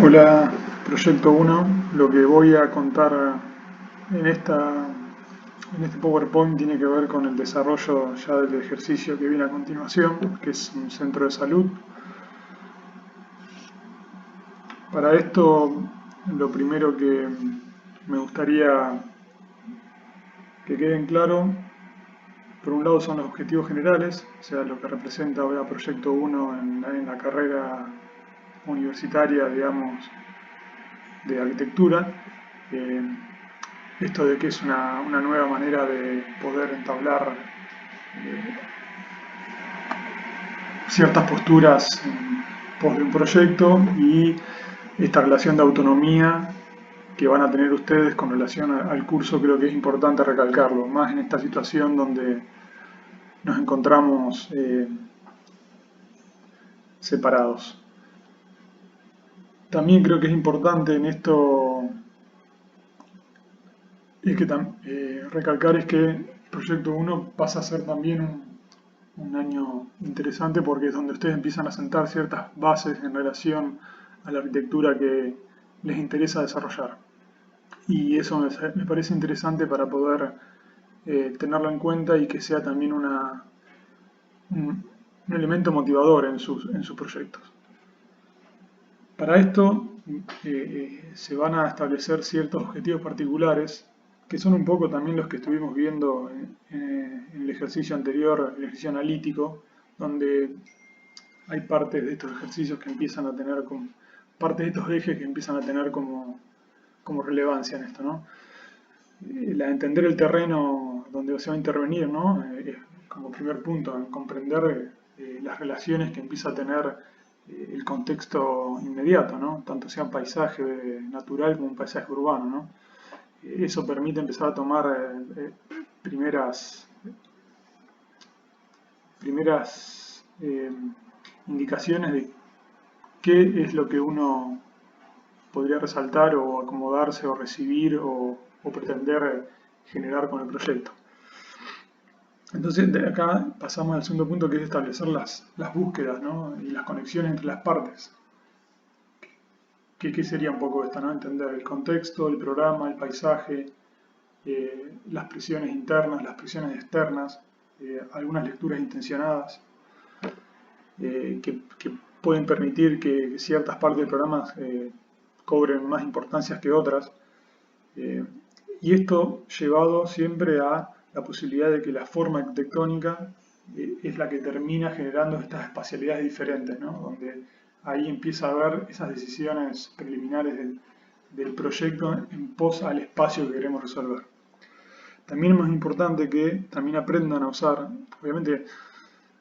Hola, Proyecto 1. Lo que voy a contar en este PowerPoint tiene que ver con el desarrollo ya del ejercicio que viene a continuación, que es un centro de salud. Para esto, lo primero que me gustaría que queden claro, por un lado son los objetivos generales, o sea, lo que representa ahora Proyecto 1 en la carrera universitaria, digamos, de arquitectura. Eh, Esto de que es una nueva manera de poder entablar ciertas posturas en pos de un proyecto y esta relación de autonomía que van a tener ustedes con relación al curso, creo que es importante recalcarlo, más en esta situación donde nos encontramos separados. También creo que es importante en esto recalcar es que el Proyecto 1 pasa a ser también un año interesante porque es donde ustedes empiezan a sentar ciertas bases en relación a la arquitectura que les interesa desarrollar. Y eso me parece interesante para poder tenerlo en cuenta y que sea también un elemento motivador en sus proyectos. Para esto se van a establecer ciertos objetivos particulares que son un poco también los que estuvimos viendo en el ejercicio anterior, el ejercicio analítico, donde hay partes de estos ejercicios que empiezan a tener como, partes de estos ejes que empiezan a tener como relevancia en esto, ¿no? La entender el terreno donde se va a intervenir, ¿no? Como primer punto, en comprender las relaciones que empieza a tener el contexto inmediato, ¿no? Tanto sea un paisaje natural como un paisaje urbano, ¿no? Eso permite empezar a tomar primeras indicaciones de qué es lo que uno podría resaltar o acomodarse o recibir o pretender generar con el proyecto. Entonces, de acá pasamos al segundo punto, que es establecer las búsquedas, ¿no? Y las conexiones entre las partes. ¿Qué sería un poco esto, ¿no? Entender el contexto, el programa, el paisaje, las presiones internas, las presiones externas, algunas lecturas intencionadas que pueden permitir que ciertas partes del programa cobren más importancia que otras. Y esto llevado siempre a la posibilidad de que la forma arquitectónica es la que termina generando estas espacialidades diferentes, ¿no? Donde ahí empieza a haber esas decisiones preliminares del proyecto en pos al espacio que queremos resolver. También es más importante que también aprendan a usar, obviamente,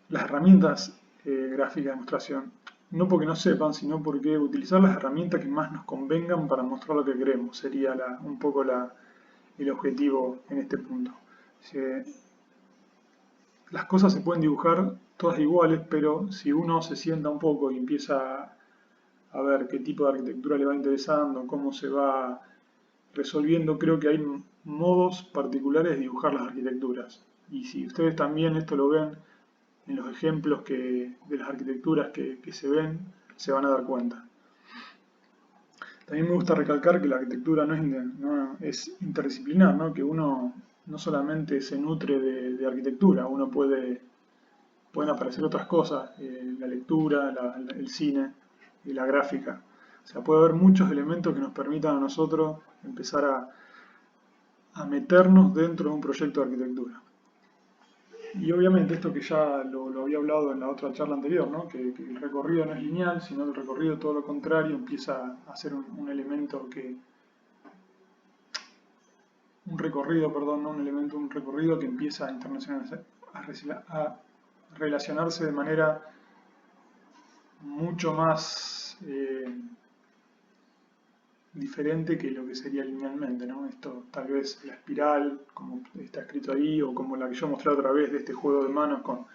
las herramientas gráficas de demostración, no porque no sepan, sino porque utilizar las herramientas que más nos convengan para mostrar lo que queremos, sería un poco el objetivo en este punto. Las cosas se pueden dibujar todas iguales, pero si uno se sienta un poco y empieza a ver qué tipo de arquitectura le va interesando, cómo se va resolviendo, creo que hay modos particulares de dibujar las arquitecturas. Y si ustedes también esto lo ven en los ejemplos de las arquitecturas que se ven, se van a dar cuenta. También me gusta recalcar que la arquitectura no es interdisciplinar, ¿no? Que uno no solamente se nutre de arquitectura, pueden aparecer otras cosas, la lectura, el cine y la gráfica. O sea, puede haber muchos elementos que nos permitan a nosotros empezar a meternos dentro de un proyecto de arquitectura. Y obviamente esto que ya lo había hablado en la otra charla anterior, ¿no? Que el recorrido no es lineal, sino el recorrido todo lo contrario empieza a ser un elemento un recorrido que empieza a internacionalizar, a relacionarse de manera mucho más diferente que lo que sería linealmente, ¿no? Esto tal vez la espiral, como está escrito ahí, o como la que yo mostré otra vez de este juego de manos con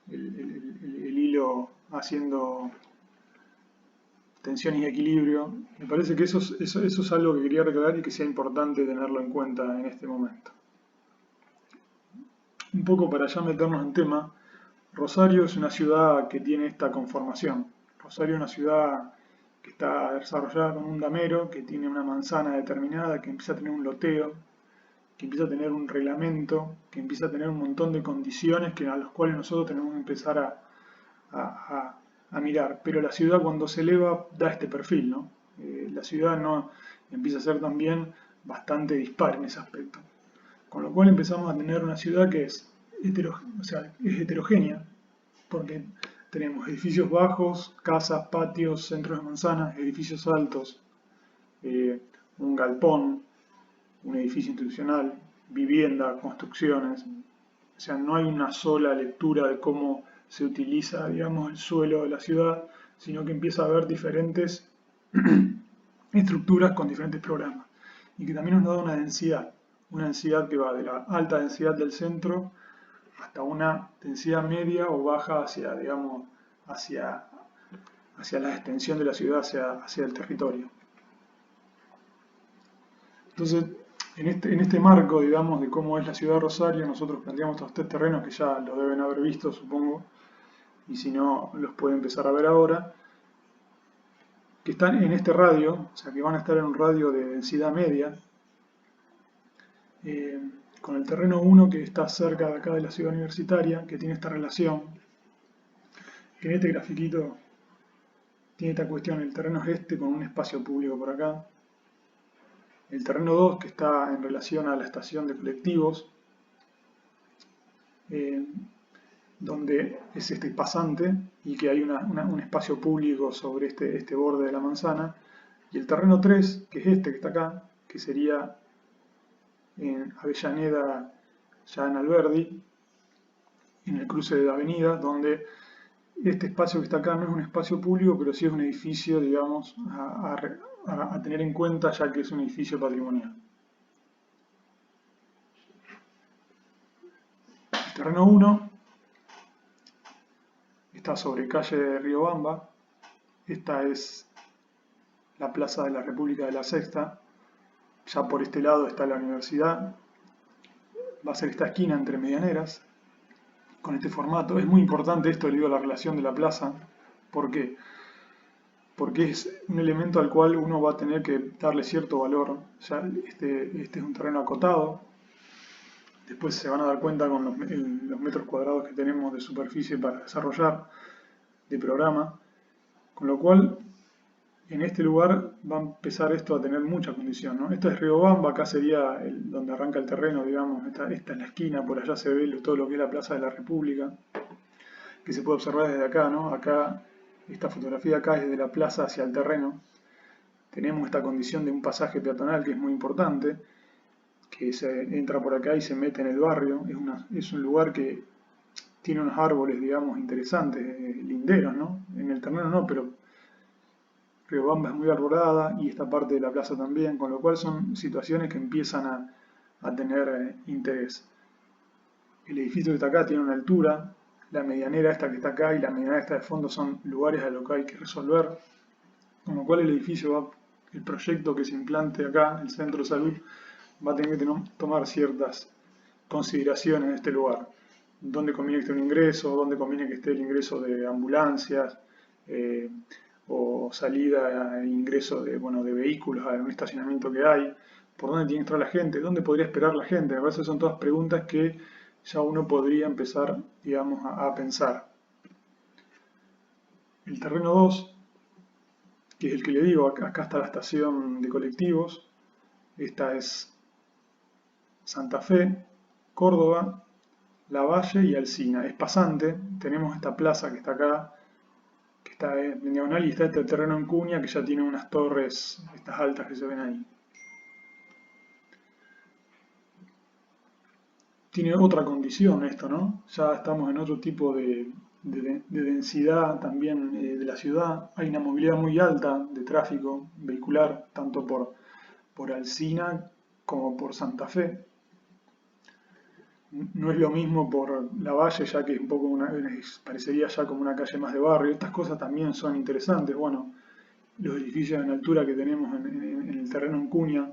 el hilo haciendo tensión y equilibrio. Me parece que eso es algo que quería recordar y que sea importante tenerlo en cuenta en este momento. Un poco para ya meternos en tema, Rosario es una ciudad que tiene esta conformación. Rosario es una ciudad que está desarrollada con un damero, que tiene una manzana determinada, que empieza a tener un loteo, que empieza a tener un reglamento, que empieza a tener un montón de condiciones a los cuales nosotros tenemos que empezar a mirar. Pero la ciudad cuando se eleva da este perfil, ¿no? La ciudad no empieza a ser también bastante dispar en ese aspecto. Con lo cual empezamos a tener una ciudad que es, es heterogénea, porque tenemos edificios bajos, casas, patios, centros de manzanas, edificios altos, un galpón, un edificio institucional, vivienda, construcciones. O sea, no hay una sola lectura de cómo se utiliza, digamos, el suelo de la ciudad, sino que empieza a haber diferentes estructuras con diferentes programas. Y que también nos da una densidad que va de la alta densidad del centro hasta una densidad media o baja hacia, digamos, hacia, hacia la extensión de la ciudad, hacia el territorio. Entonces, en este marco, digamos, de cómo es la ciudad de Rosario, nosotros planteamos estos tres terrenos que ya lo deben haber visto, supongo, y si no, los pueden empezar a ver ahora, que están en este radio, o sea, que van a estar en un radio de densidad media, con el terreno 1 que está cerca de acá de la ciudad universitaria, que tiene esta relación, que en este grafiquito tiene esta cuestión, el terreno es este con un espacio público por acá, el terreno 2 que está en relación a la estación de colectivos, donde es este pasante y que hay un espacio público sobre este borde de la manzana, y el terreno 3, que es este que está acá, que sería en Avellaneda, ya en Alberdi, en el cruce de la avenida, donde este espacio que está acá no es un espacio público, pero sí es un edificio, digamos, a tener en cuenta, ya que es un edificio patrimonial. El terreno 1 está sobre calle de Riobamba. Esta es la Plaza de la República de la Sexta. Ya por este lado está la universidad. Va a ser esta esquina entre medianeras, con este formato. Es muy importante esto, le digo, la relación de la plaza. ¿Por qué? Porque es un elemento al cual uno va a tener que darle cierto valor. Ya este es un terreno acotado. Después se van a dar cuenta con los metros cuadrados que tenemos de superficie para desarrollar de programa. Con lo cual, en este lugar va a empezar esto a tener mucha condición, ¿no? Esto es Riobamba, acá sería donde arranca el terreno, digamos, esta es la esquina, por allá se ve todo lo que es la Plaza de la República, que se puede observar desde acá, ¿no? Acá, esta fotografía acá es desde la plaza hacia el terreno. Tenemos esta condición de un pasaje peatonal que es muy importante, que se entra por acá y se mete en el barrio. Es un lugar que tiene unos árboles, digamos, interesantes, linderos, ¿no? En el terreno no, pero Riobamba es muy arbolada y esta parte de la plaza también, con lo cual son situaciones que empiezan a tener interés. El edificio que está acá tiene una altura, la medianera esta que está acá y la medianera esta de fondo son lugares a los que hay que resolver, con lo cual el proyecto que se implante acá, el centro de salud, va a tener que tomar ciertas consideraciones en este lugar. Dónde conviene que esté un ingreso, dónde conviene que esté el ingreso de ambulancias, o salida e ingreso de vehículos a un estacionamiento que hay, por dónde tiene que entrar la gente, dónde podría esperar la gente. Me parece que son todas preguntas que ya uno podría empezar, digamos, a pensar. El terreno 2, que es el que le digo, acá está la estación de colectivos, esta es Santa Fe, Córdoba, Lavalle y Alsina. Es pasante, tenemos esta plaza que está acá, que está en diagonal, y está este terreno en cuña que ya tiene unas torres, estas altas que se ven ahí. Tiene otra condición esto, ¿no? Ya estamos en otro tipo de densidad también de la ciudad. Hay una movilidad muy alta de tráfico vehicular, tanto por Alsina como por Santa Fe. No es lo mismo por Lavalle, ya que es un poco parecería ya como una calle más de barrio. Estas cosas también son interesantes. Bueno, los edificios en altura que tenemos en el terreno en cuña,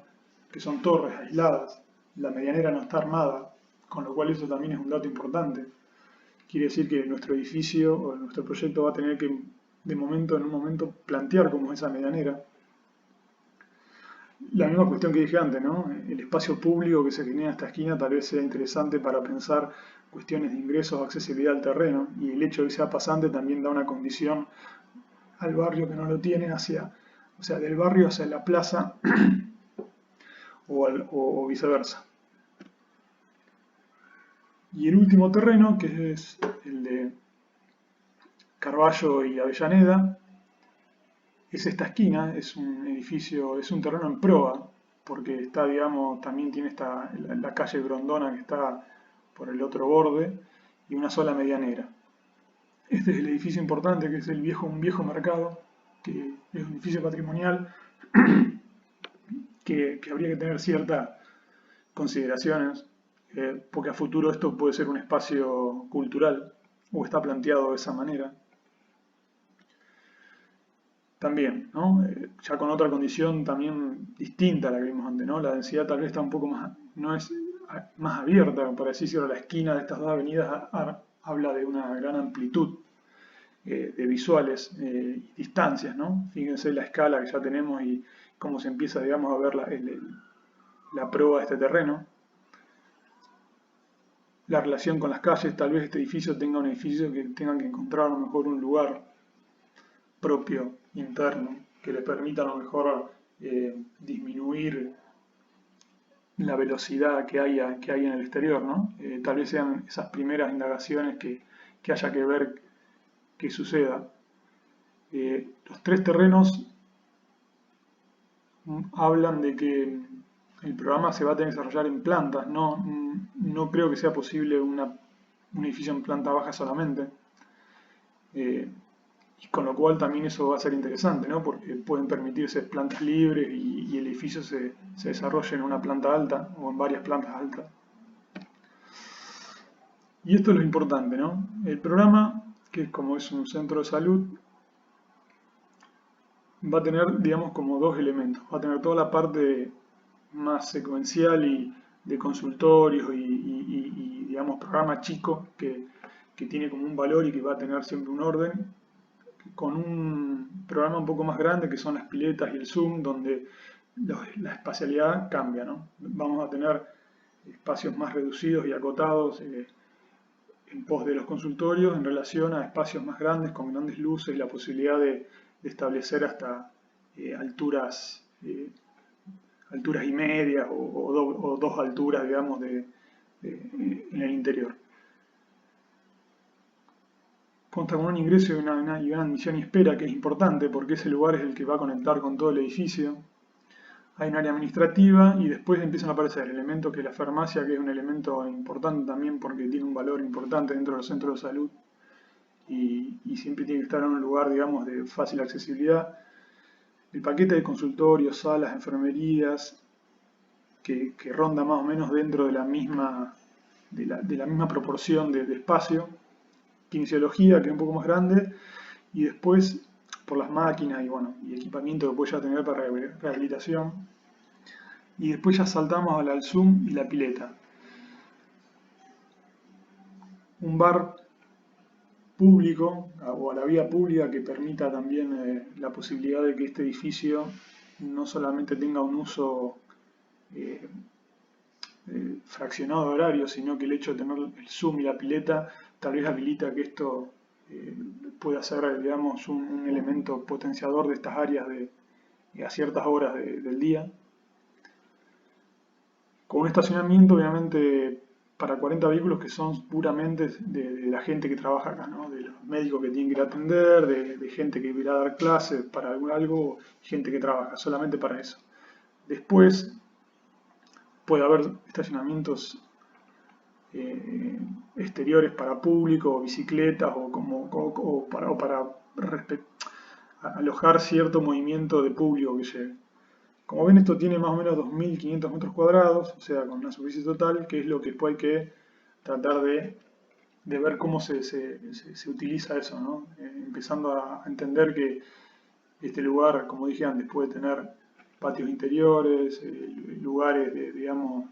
que son torres aisladas, la medianera no está armada, con lo cual eso también es un dato importante. Quiere decir que nuestro edificio o nuestro proyecto va a tener que en un momento, plantear cómo es esa medianera. La misma cuestión que dije antes, ¿no? El espacio público que se genera en esta esquina tal vez sea interesante para pensar cuestiones de ingresos o accesibilidad al terreno, y el hecho de que sea pasante también da una condición al barrio que no lo tiene o sea, del barrio hacia la plaza o viceversa. Y el último terreno, que es el de Carballo y Avellaneda, es esta esquina, es un edificio, es un terreno en proa, porque está, digamos, también tiene la calle Grondona que está por el otro borde y una sola medianera. Este es el edificio importante, que es un viejo mercado, que es un edificio patrimonial que habría que tener ciertas consideraciones, porque a futuro esto puede ser un espacio cultural, o está planteado de esa manera. También, ¿no? Ya con otra condición también distinta a la que vimos antes, ¿no? La densidad tal vez está un poco más, no es más abierta, por así decirlo, la esquina de estas dos avenidas habla de una gran amplitud de visuales y distancias, ¿no? Fíjense la escala que ya tenemos y cómo se empieza, digamos, a ver la proa de este terreno. La relación con las calles, tal vez este edificio tenga un edificio que tenga que encontrar a lo mejor un lugar propio, interno, que le permita a lo mejor disminuir la velocidad que hay en el exterior, ¿no? Tal vez sean esas primeras indagaciones que haya que ver que suceda. Los tres terrenos hablan de que el programa se va a tener que desarrollar en plantas, no creo que sea posible un edificio en planta baja solamente. Y con lo cual también eso va a ser interesante, ¿no? Porque pueden permitirse plantas libres y el edificio se desarrolle en una planta alta o en varias plantas altas. Y esto es lo importante, ¿no? El programa, que como es un centro de salud, va a tener, digamos, como dos elementos. Va a tener toda la parte más secuencial y de consultorios digamos, programa chico que tiene como un valor y que va a tener siempre un orden, con un programa un poco más grande que son las piletas y el Zoom, donde la espacialidad cambia, ¿no? Vamos a tener espacios más reducidos y acotados en pos de los consultorios en relación a espacios más grandes con grandes luces y la posibilidad de establecer hasta alturas y medias o dos alturas, digamos, en el interior. Consta con un ingreso y una admisión y espera, que es importante porque ese lugar es el que va a conectar con todo el edificio. Hay un área administrativa y después empiezan a aparecer elementos que la farmacia, que es un elemento importante también porque tiene un valor importante dentro de los centros de salud y siempre tiene que estar en un lugar, digamos, de fácil accesibilidad. El paquete de consultorios, salas, enfermerías, que ronda más o menos dentro de la misma proporción de espacio. Kinesiología, que es un poco más grande, y después por las máquinas y equipamiento que puede ya tener para rehabilitación. Y después ya saltamos al Zoom y la pileta. Un bar público o a la vía pública que permita también la posibilidad de que este edificio no solamente tenga un uso eh, fraccionado de horario, sino que el hecho de tener el Zoom y la pileta tal vez habilita que esto pueda ser, digamos, un elemento potenciador de estas áreas a ciertas horas del día. Con un estacionamiento, obviamente, para 40 vehículos que son puramente de la gente que trabaja acá, ¿no? De los médicos que tienen que ir a atender, de gente que irá a dar clases para algo, gente que trabaja solamente para eso. Después puede haber estacionamientos exteriores para público, bicicletas o para alojar cierto movimiento de público que llegue. Como ven, esto tiene más o menos 2.500 metros cuadrados, o sea, con una superficie total, que es lo que después hay que tratar de ver cómo se utiliza eso, ¿no? Empezando a entender que este lugar, como dije antes, puede tener patios interiores, lugares digamos,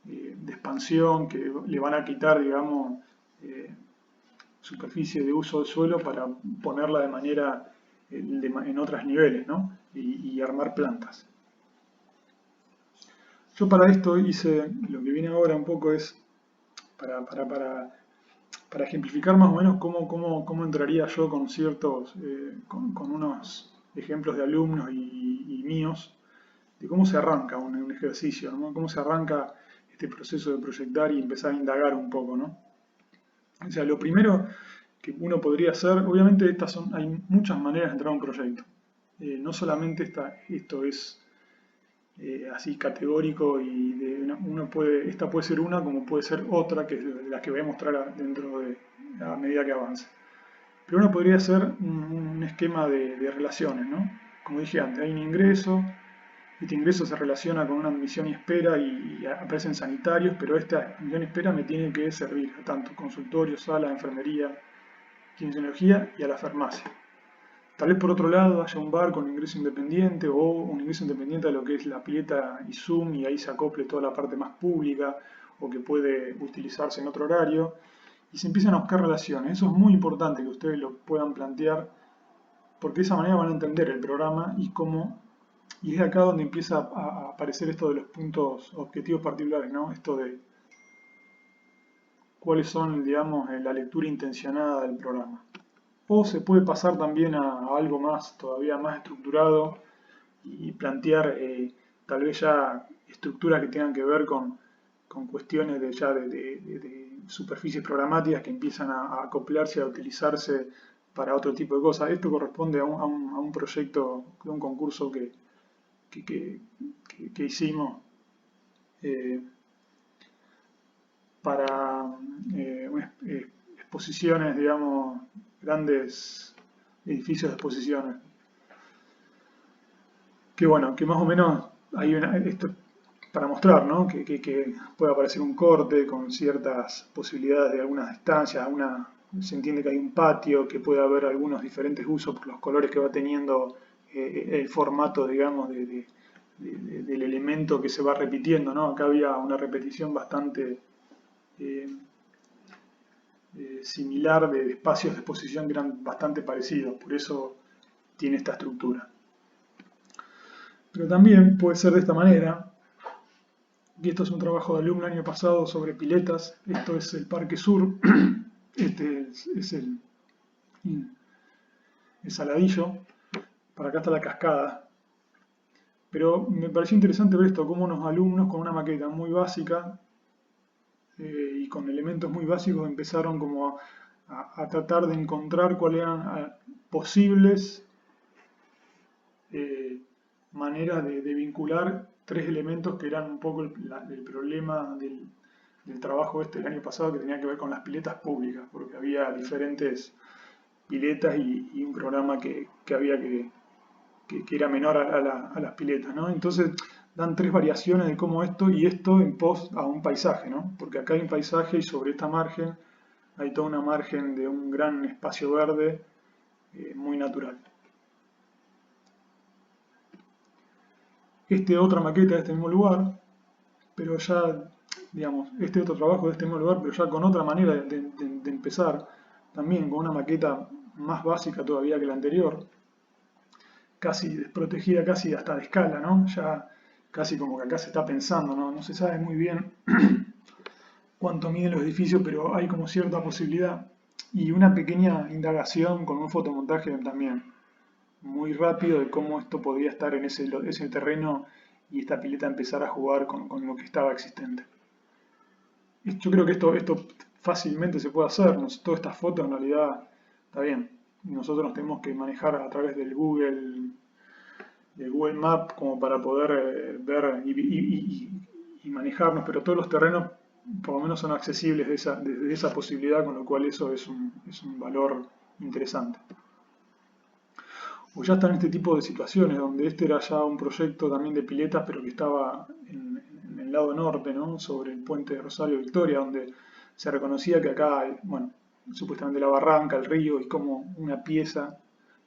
de expansión que le van a quitar, digamos, superficie de uso del suelo para ponerla de manera en otros niveles, ¿no? Y armar plantas. Yo para esto hice, lo que viene ahora un poco es para ejemplificar más o menos cómo entraría yo con ciertos, con unos ejemplos de alumnos y míos, de cómo se arranca un ejercicio, ¿no? Cómo se arranca este proceso de proyectar y empezar a indagar un poco, ¿no? O sea, lo primero que uno podría hacer, obviamente hay muchas maneras de entrar a un proyecto. No solamente esto es así categórico y esta puede ser una como puede ser otra, que es de las que voy a mostrar a medida que avance. Pero uno podría hacer un esquema de relaciones, ¿no? Como dije antes, hay un ingreso, este ingreso se relaciona con una admisión y espera y aparecen sanitarios, pero esta admisión y espera me tiene que servir a tanto consultorio, sala, enfermería, kinesiología y a la farmacia. Tal vez por otro lado haya un bar con ingreso independiente o un ingreso independiente de lo que es la pileta y Zoom y ahí se acople toda la parte más pública o que puede utilizarse en otro horario y se empiezan a buscar relaciones. Eso es muy importante que ustedes lo puedan plantear porque de esa manera van a entender el programa y es acá donde empieza a aparecer esto de los puntos objetivos particulares, ¿no? Esto de cuáles son, digamos, la lectura intencionada del programa. O se puede pasar también a algo más, todavía más estructurado y plantear tal vez ya estructuras que tengan que ver con cuestiones de superficies programáticas que empiezan a acoplarse, a utilizarse para otro tipo de cosas. Esto corresponde a un proyecto, de un concurso que hicimos eh, para exposiciones, digamos, grandes edificios de exposiciones. Que bueno, que más o menos hay esto para mostrar, ¿no? Que puede aparecer un corte con ciertas posibilidades de algunas distancias, se entiende que hay un patio, que puede haber algunos diferentes usos por los colores que va teniendo el formato, digamos, del elemento que se va repitiendo, ¿no? Acá había una repetición bastante eh, similar de espacios de exposición que eran bastante parecidos, por eso tiene esta estructura. Pero también puede ser de esta manera, y esto es un trabajo de alumno el año pasado sobre piletas, esto es el Parque Sur, este es el Saladillo, para acá está la cascada. Pero me pareció interesante ver esto, cómo unos alumnos con una maqueta muy básica y con elementos muy básicos empezaron como a tratar de encontrar cuáles eran posibles maneras de vincular tres elementos que eran un poco el problema del trabajo del año pasado que tenía que ver con las piletas públicas, porque había diferentes piletas y un programa que había que era menor a las piletas, ¿no? Entonces dan tres variaciones de cómo esto y esto en pos a un paisaje, ¿no? Porque acá hay un paisaje y sobre esta margen hay toda una margen de un gran espacio verde muy natural. Otra maqueta de este mismo lugar, pero ya, digamos, otro trabajo de este mismo lugar, pero ya con otra manera de empezar, también con una maqueta más básica todavía que la anterior, casi desprotegida, casi hasta de escala, ¿no? Ya casi como que acá se está pensando, ¿no? No se sabe muy bien cuánto miden los edificios, pero hay como cierta posibilidad. Y una pequeña indagación con un fotomontaje también muy rápido de cómo esto podía estar en ese terreno y esta pileta empezar a jugar con lo que estaba existente. Yo creo que esto fácilmente se puede hacer, todas estas fotos en realidad está bien. Nosotros nos tenemos que manejar a través del Google Map como para poder ver y manejarnos, pero todos los terrenos por lo menos son accesibles desde esa posibilidad, con lo cual eso es un valor interesante. O ya están este tipo de situaciones, donde este era ya un proyecto también de piletas, pero que estaba en el lado norte, ¿no? Sobre el puente de Rosario Victoria, donde se reconocía que acá, bueno, supuestamente la barranca, el río, y como una pieza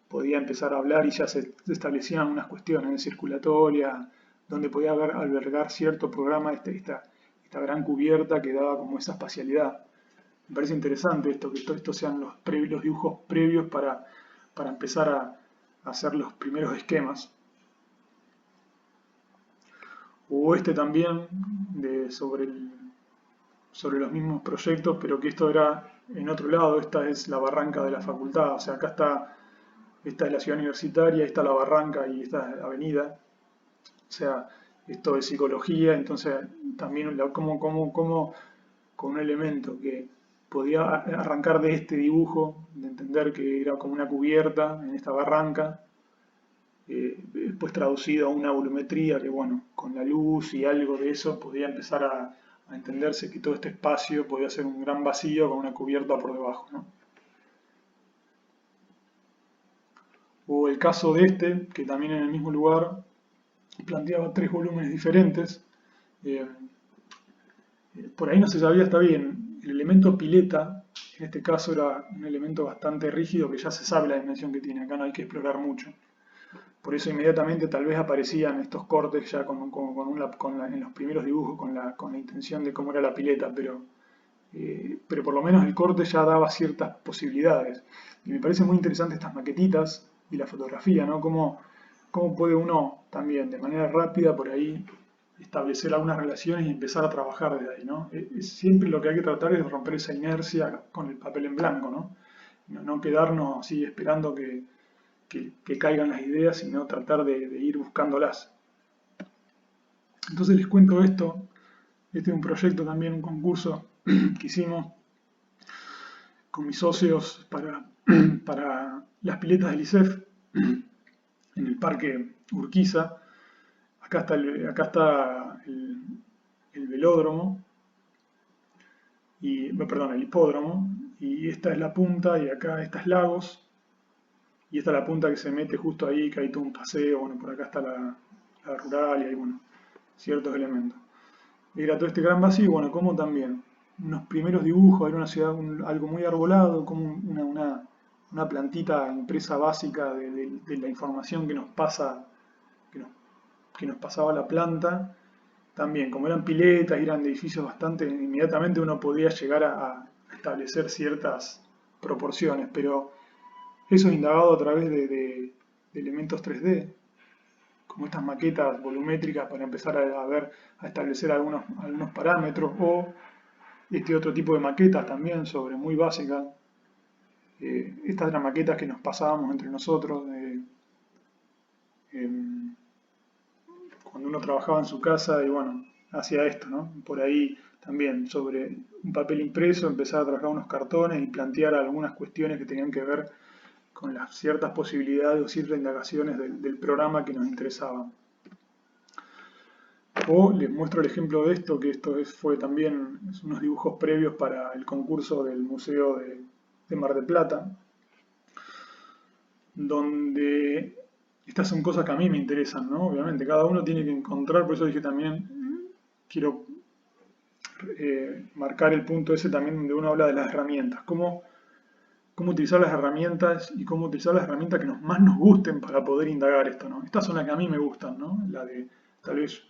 podía empezar a hablar y ya se establecían unas cuestiones de circulatoria, donde podía albergar cierto programa, esta gran cubierta que daba como esa espacialidad. Me parece interesante esto, que estos sean los dibujos previos para empezar a hacer los primeros esquemas. Hubo este también sobre los mismos proyectos, pero que esto era en otro lado. Esta es la barranca de la facultad, o sea, esta es la ciudad universitaria, esta es la barranca y esta es la avenida. O sea, esto es psicología, entonces también cómo con un elemento que podía arrancar de este dibujo, de entender que era como una cubierta en esta barranca, después traducido a una volumetría que, bueno, con la luz y algo de eso podía empezar a entenderse que todo este espacio podía ser un gran vacío con una cubierta por debajo, ¿no? O el caso de este, que también en el mismo lugar planteaba tres volúmenes diferentes. eh, por ahí no se sabía, está bien, el elemento pileta, en este caso era un elemento bastante rígido que ya se sabe la dimensión que tiene, acá no hay que explorar mucho. Por eso inmediatamente tal vez aparecían estos cortes ya en los primeros dibujos con la intención de cómo era la pileta, pero por lo menos el corte ya daba ciertas posibilidades. Y me parece muy interesante estas maquetitas y la fotografía, ¿no? Cómo puede uno también de manera rápida por ahí establecer algunas relaciones y empezar a trabajar desde ahí, ¿no? Siempre lo que hay que tratar es romper esa inercia con el papel en blanco, ¿no? No quedarnos así esperando que caigan las ideas, sino tratar de ir buscándolas. Entonces les cuento esto. Este es un proyecto también, un concurso que hicimos con mis socios para las piletas del ISEF en el Parque Urquiza. Acá está el velódromo, perdón, el hipódromo, y esta es la punta, y acá esta es Lagos, y esta es la punta que se mete justo ahí, que hay todo un paseo, bueno, por acá está la rural y hay, bueno, ciertos elementos. Era todo este gran vacío, bueno, como también unos primeros dibujos, era una ciudad, algo muy arbolado, como una plantita impresa básica de la información que nos pasa, que nos, que nos pasaba la planta. También, como eran piletas y eran edificios bastante, inmediatamente uno podía llegar a establecer ciertas proporciones, pero eso es indagado a través de elementos 3D, como estas maquetas volumétricas para empezar a establecer algunos parámetros, o este otro tipo de maquetas también sobre muy básicas. Estas eran maquetas que nos pasábamos entre nosotros em, cuando uno trabajaba en su casa y bueno, hacía esto, ¿no? Por ahí también sobre un papel impreso empezar a trabajar unos cartones y plantear algunas cuestiones que tenían que ver con las ciertas posibilidades o ciertas indagaciones del programa que nos interesaban. O les muestro el ejemplo de esto, que fue también unos dibujos previos para el concurso del Museo de Mar del Plata, donde estas son cosas que a mí me interesan, ¿no? Obviamente, cada uno tiene que encontrar, por eso dije también, quiero marcar el punto ese también donde uno habla de las herramientas, cómo utilizar las herramientas y cómo utilizar las herramientas que más nos gusten para poder indagar esto, ¿no? Estas son las que a mí me gustan, ¿no? La de tal vez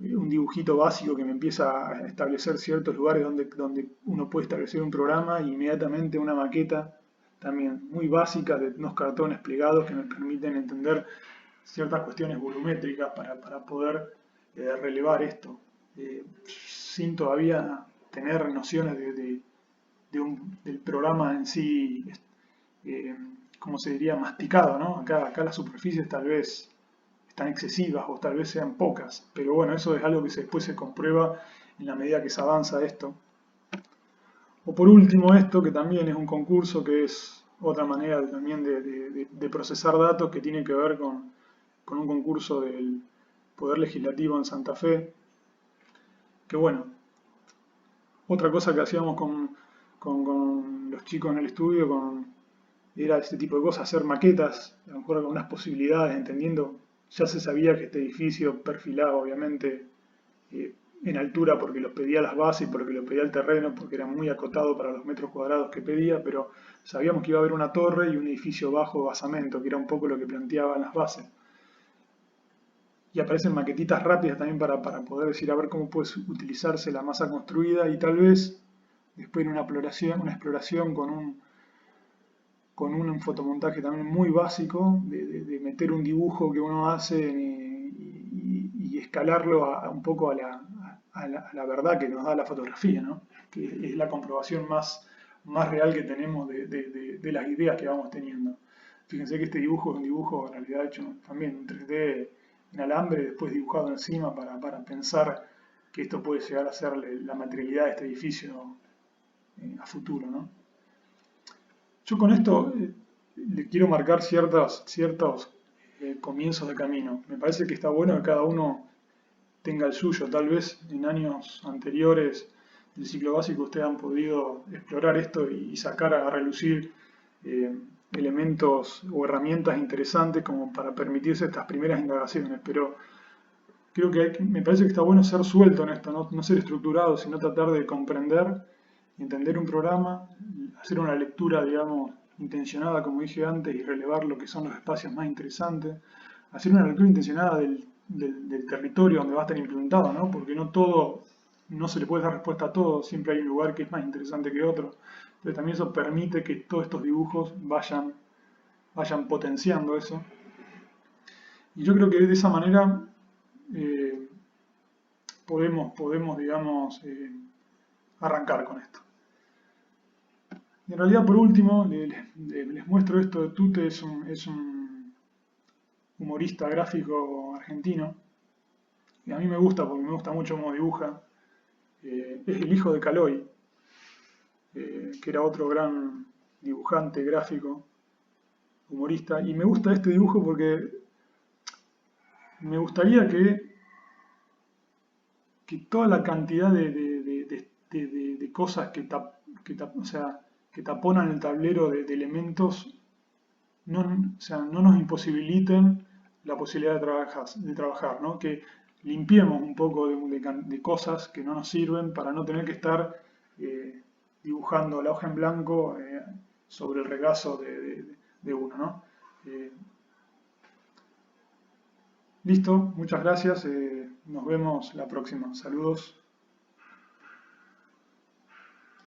un dibujito básico que me empieza a establecer ciertos lugares donde uno puede establecer un programa y inmediatamente una maqueta también muy básica de unos cartones plegados que me permiten entender ciertas cuestiones volumétricas para poder relevar esto, sin todavía tener nociones del programa en sí, eh, como se diría, masticado, ¿no? Acá las superficies tal vez están excesivas o tal vez sean pocas, pero bueno, eso es algo que después se comprueba en la medida que se avanza esto. O por último esto, que también es un concurso, que es otra manera también de procesar datos que tiene que ver con un concurso del Poder Legislativo en Santa Fe, que bueno, otra cosa que hacíamos con los chicos en el estudio era este tipo de cosas, hacer maquetas, a lo mejor con unas posibilidades, entendiendo, ya se sabía que este edificio perfilaba obviamente en altura porque los pedía las bases, porque lo pedía el terreno, porque era muy acotado para los metros cuadrados que pedía, pero sabíamos que iba a haber una torre y un edificio bajo basamento, que era un poco lo que planteaban las bases. Y aparecen maquetitas rápidas también para poder decir a ver cómo puede utilizarse la masa construida y tal vez después una exploración con un fotomontaje también muy básico, de meter un dibujo que uno hace y escalarlo un poco a la verdad que nos da la fotografía, ¿no? Que es la comprobación más real que tenemos de las ideas que vamos teniendo. Fíjense que este dibujo es un dibujo en realidad hecho también en 3D en alambre, después dibujado encima para pensar que esto puede llegar a ser la materialidad de este edificio a futuro, ¿no? Yo con esto le quiero marcar ciertos comienzos de camino. Me parece que está bueno que cada uno tenga el suyo. Tal vez en años anteriores del ciclo básico ustedes han podido explorar esto y sacar a relucir eh, elementos o herramientas interesantes como para permitirse estas primeras indagaciones. Pero creo que me parece que está bueno ser suelto en esto, no ser estructurado, sino tratar de comprender y entender un programa, hacer una lectura, digamos, intencionada, como dije antes, y relevar lo que son los espacios más interesantes, hacer una lectura intencionada del territorio donde va a estar implementado, ¿no? Porque no todo, no se le puede dar respuesta a todo, siempre hay un lugar que es más interesante que otro. Entonces también eso permite que todos estos dibujos vayan potenciando eso. Y yo creo que de esa manera eh, podemos digamos, arrancar con esto. Y en realidad, por último, les muestro esto de Tute, es un humorista gráfico argentino, y a mí me gusta porque me gusta mucho cómo dibuja. Es el hijo de Caloi, que era otro gran dibujante gráfico, humorista, y me gusta este dibujo porque me gustaría que toda la cantidad de cosas o sea, que taponan el tablero de elementos no, o sea, no nos imposibiliten la posibilidad de trabajar, ¿no? Que limpiemos un poco de cosas que no nos sirven para no tener que estar eh, dibujando la hoja en blanco sobre el regazo de uno, ¿no? Eh, Listo, muchas gracias, nos vemos la próxima. Saludos.